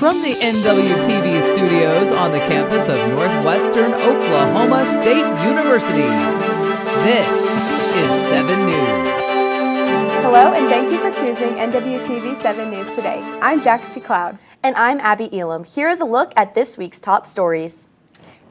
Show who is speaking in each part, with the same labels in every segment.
Speaker 1: From the NWTV studios on the campus of Northwestern Oklahoma State University, this is 7 News.
Speaker 2: Hello, and thank you for choosing NWTV 7 News today. I'm Jaxie Cloud.
Speaker 3: And I'm Abby Elam. Here is a look at this week's top stories.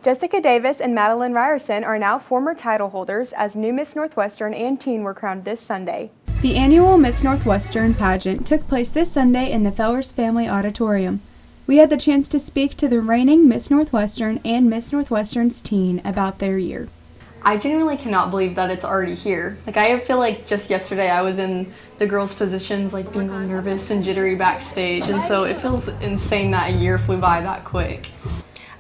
Speaker 2: Jessica Davis and Madeline Ryerson are now former title holders as new Miss Northwestern and Teen were crowned this Sunday.
Speaker 4: The annual Miss Northwestern pageant took place this Sunday in the Fellers Family Auditorium. We had the chance to speak to the reigning Miss Northwestern and Miss Northwestern's teen about their year.
Speaker 5: I genuinely cannot believe that it's already here. I feel like just yesterday I was in the girls' positions, being all nervous and jittery backstage, and so it feels insane that a year flew by that quick.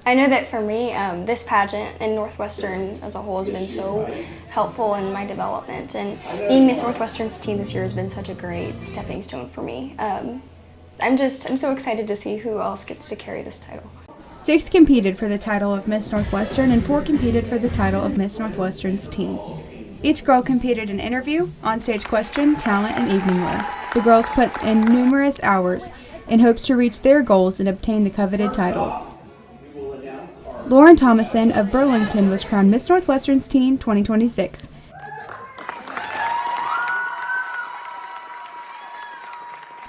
Speaker 6: I know that for me, this pageant and Northwestern as a whole has been so helpful in my development, and being Miss Northwestern's team this year has been such a great stepping stone for me. I'm so excited to see who else gets to carry this title.
Speaker 4: 6 competed for the title of Miss Northwestern and 4 competed for the title of Miss Northwestern's teen. Each girl competed in interview, onstage question, talent, and evening wear. The girls put in numerous hours in hopes to reach their goals and obtain the coveted title. Lauren Thomason of Burlington was crowned Miss Northwestern's Teen 2026.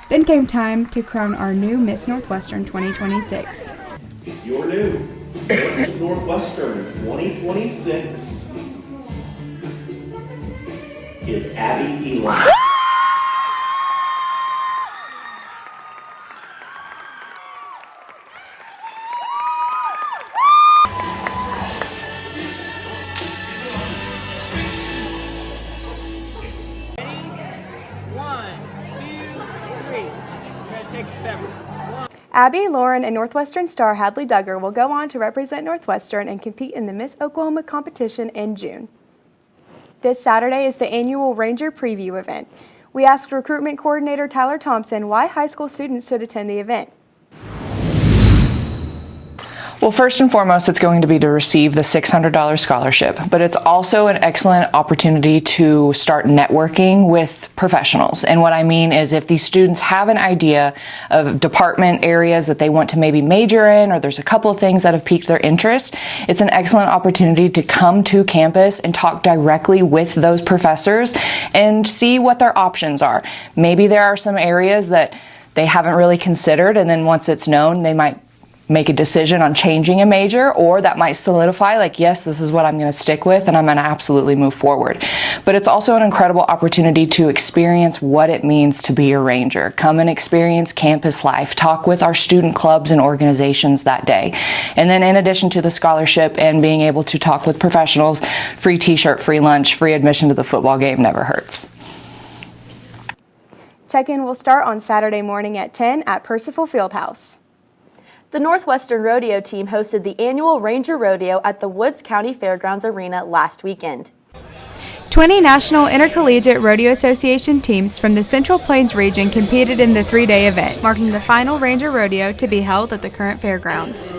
Speaker 4: Then came time to crown our new Miss Northwestern 2026.
Speaker 7: Your new Miss Northwestern 2026 is Abby Elam.
Speaker 2: Abby, Lauren, and Northwestern star Hadley Duggar will go on to represent Northwestern and compete in the Miss Oklahoma competition in June. This Saturday is the annual Ranger Preview event. We asked recruitment coordinator Tyler Thompson why high school students should attend the event.
Speaker 8: Well, first and foremost, it's going to be to receive the $600 scholarship, but it's also an excellent opportunity to start networking with professionals. And what I mean is if these students have an idea of department areas that they want to maybe major in, or there's a couple of things that have piqued their interest, it's an excellent opportunity to come to campus and talk directly with those professors and see what their options are. Maybe there are some areas that they haven't really considered, and then once it's known, they might make a decision on changing a major, or that might solidify, yes, this is what I'm going to stick with and I'm going to absolutely move forward. But it's also an incredible opportunity to experience what it means to be a Ranger. Come and experience campus life, talk with our student clubs and organizations that day. And then in addition to the scholarship and being able to talk with professionals, free t-shirt, free lunch, free admission to the football game never hurts.
Speaker 2: Check-in will start on Saturday morning at 10 at Percival Fieldhouse.
Speaker 3: The Northwestern Rodeo team hosted the annual Ranger Rodeo at the Woods County Fairgrounds Arena last weekend.
Speaker 4: 20 National Intercollegiate Rodeo Association teams from the Central Plains region competed in the 3-day event, marking the final Ranger Rodeo to be held at the current fairgrounds.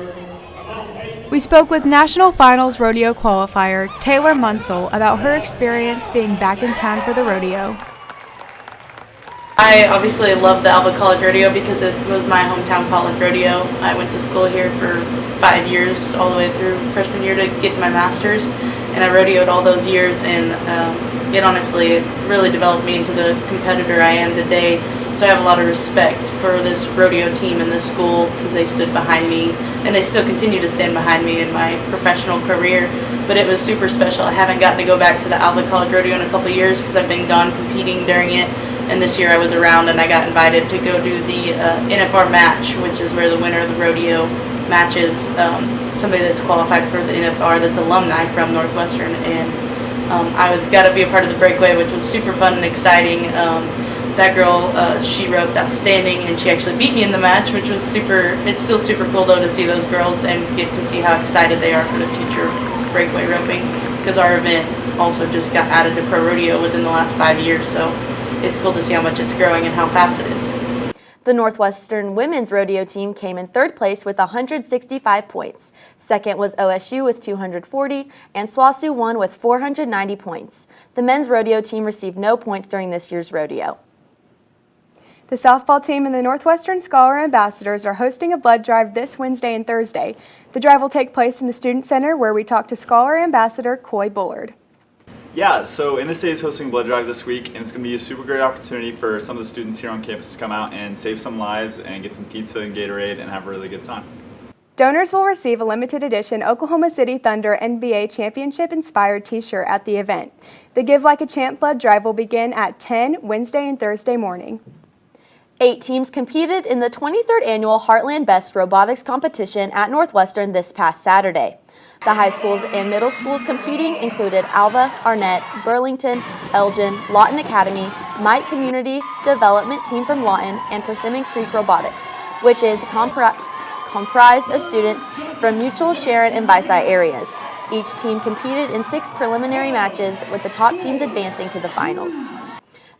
Speaker 4: We spoke with National Finals Rodeo qualifier Taylor Munsell about her experience being back in town for the rodeo.
Speaker 5: I obviously love the Alba College Rodeo because it was my hometown college rodeo. I went to school here for 5 years, all the way through freshman year to get my master's, and I rodeoed all those years, and it really developed me into the competitor I am today. So I have a lot of respect for this rodeo team and this school because they stood behind me, and they still continue to stand behind me in my professional career. But it was super special. I haven't gotten to go back to the Alba College Rodeo in a couple years because I've been gone competing during it. And this year I was around and I got invited to go do the NFR match, which is where the winner of the rodeo matches somebody that's qualified for the NFR that's alumni from Northwestern. And I got to be a part of the breakaway, which was super fun and exciting. That girl, she roped outstanding, and she actually beat me in the match, which was super. It's still super cool though to see those girls and get to see how excited they are for the future of breakaway roping, because our event also just got added to pro rodeo within the last 5 years. So it's cool to see how much it's growing and how fast it is.
Speaker 3: The Northwestern women's rodeo team came in 3rd place with 165 points. Second was OSU with 240, and SWOSU won with 490 points. The men's rodeo team received no points during this year's rodeo.
Speaker 2: The softball team and the Northwestern Scholar Ambassadors are hosting a blood drive this Wednesday and Thursday. The drive will take place in the Student Center, where we talk to Scholar Ambassador Coy Bullard.
Speaker 9: Yeah, so NSA is hosting a blood drive this week, and it's going to be a super great opportunity for some of the students here on campus to come out and save some lives and get some pizza and Gatorade and have a really good time.
Speaker 2: Donors will receive a limited edition Oklahoma City Thunder NBA Championship-inspired t-shirt at the event. The Give Like a Champ blood drive will begin at 10 Wednesday and Thursday morning.
Speaker 3: 8 teams competed in the 23rd annual Heartland Best Robotics Competition at Northwestern this past Saturday. The high schools and middle schools competing included Alva, Arnett, Burlington, Elgin, Lawton Academy, Mike Community Development Team from Lawton, and Persimmon Creek Robotics, which is comprised of students from Mutual, Sharon, and Visay areas. Each team competed in 6 preliminary matches, with the top teams advancing to the finals.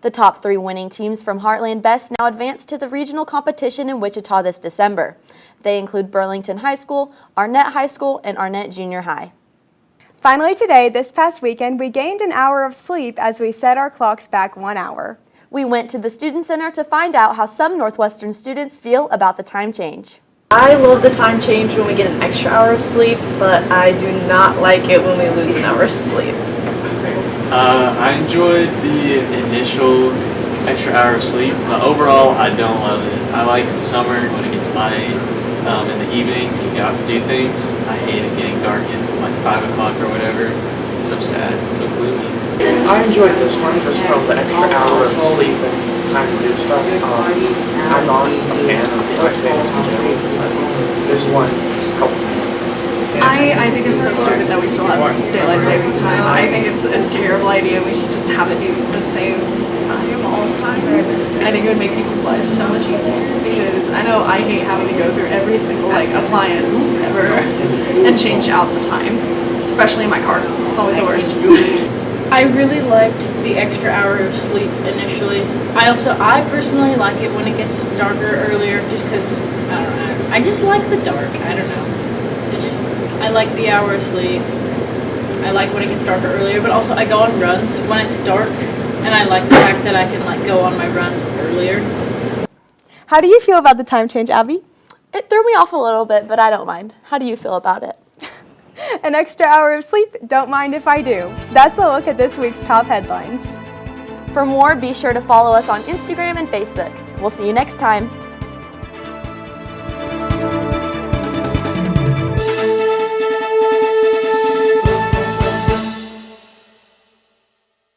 Speaker 3: The top 3 winning teams from Heartland Best now advance to the regional competition in Wichita this December. They include Burlington High School, Arnett High School, and Arnett Junior High.
Speaker 2: Finally today, this past weekend, we gained an hour of sleep as we set our clocks back 1 hour.
Speaker 3: We went to the Student Center to find out how some Northwestern students feel about the time change.
Speaker 10: I love the time change when we get an extra hour of sleep, but I do not like it when we lose an hour of sleep.
Speaker 11: I enjoyed the initial extra hour of sleep, but overall I don't love it. I like the summer when it gets light, in the evenings you get out and do things. I hate it getting dark at like 5 o'clock or whatever. It's so sad, it's so gloomy.
Speaker 12: I enjoyed this one just from the extra hour of sleep and time to do stuff. I'm not a fan of daylight savings in general, but this one helped me.
Speaker 13: I think it's so stupid that we still have daylight savings time. I think it's a terrible idea. We should just have it be the same time all the time. I think it would make people's lives so much easier, because I know I hate having to go through every single appliance ever and change out the time, especially in my car. It's always the worst.
Speaker 14: I really liked the extra hour of sleep initially. I personally like it when it gets darker earlier, just because, I don't know, I just like the dark. I don't know. I like the hour of sleep. I like when it gets darker earlier, but also I go on runs when it's dark, and I like the fact that I can go on my runs earlier.
Speaker 2: How do you feel about the time change, Abby?
Speaker 3: It threw me off a little bit, but I don't mind. How do you feel about it?
Speaker 2: An extra hour of sleep? Don't mind if I do. That's a look at this week's top headlines.
Speaker 3: For more, be sure to follow us on Instagram and Facebook. We'll see you next time.